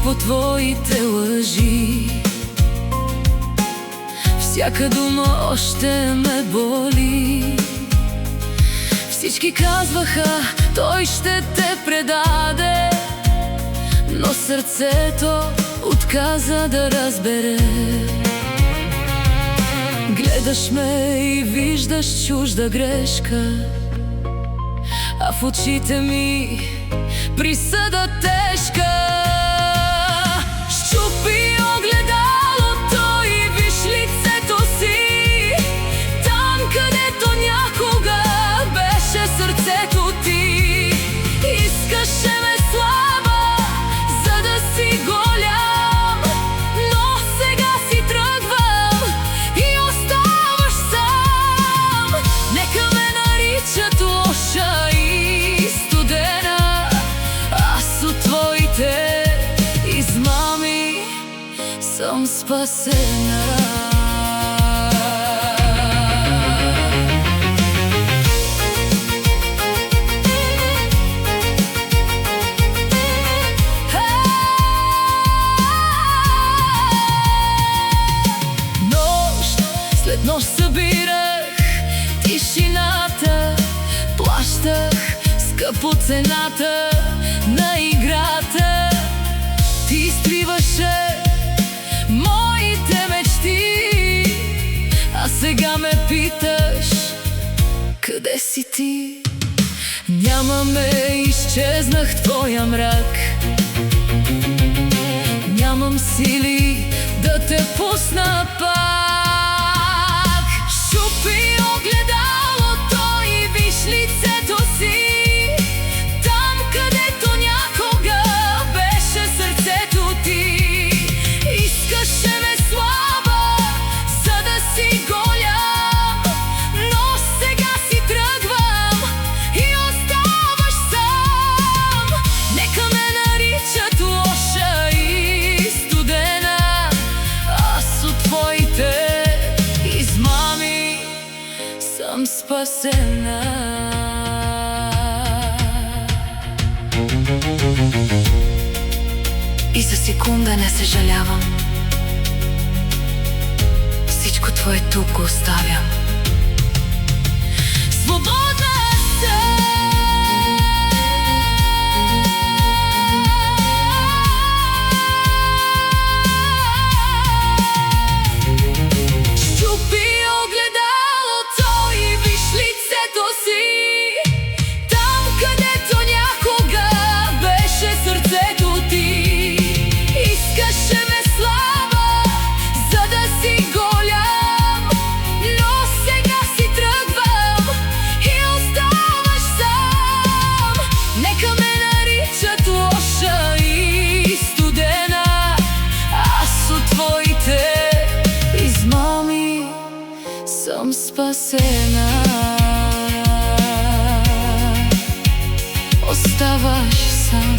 по твоите лъжи. Всяка дума още ме боли. Всички казваха, той ще те предаде, но сърцето отказа да разбере. Гледаш ме и виждаш чужда грешка, а в очите ми присъда тежка. Счупи огледалото и виж лицето си, там където някога беше сърцето ти. Искаше ме слаба, за да си голям, но сега си тръгвам и оставаш сам. Нека ме наричат лоша и студена, аз от твоите измами съм спасена. Нощ събирах тишината, плащах скъпо цената на играта. Ти изтриваше моите мечти, а сега ме питаш, къде си ти? Нямаме, изчезнах в твоя мрак. Нямам сили да те пусна пак. Счупи огледалото и виж лицето си, там където някога беше сърцето ти. Искаше ме слаба, за да си голям, но сега си тръгвам и оставаш сам. Нека ме наричат лоша и студена, аз от твоите измами съм спасена. И за секунда не съжалявам, всичко твое тук оставям. Свободна съм. Счупи огледалото и виж лицето си, там където някога беше сърцето ти. Искаше ме слаба, за да си голям, но сега си тръгвам и оставаш сам. Нека ме наричат лоша и студена, аз от твоите измами съм спасена. Оставаш сам.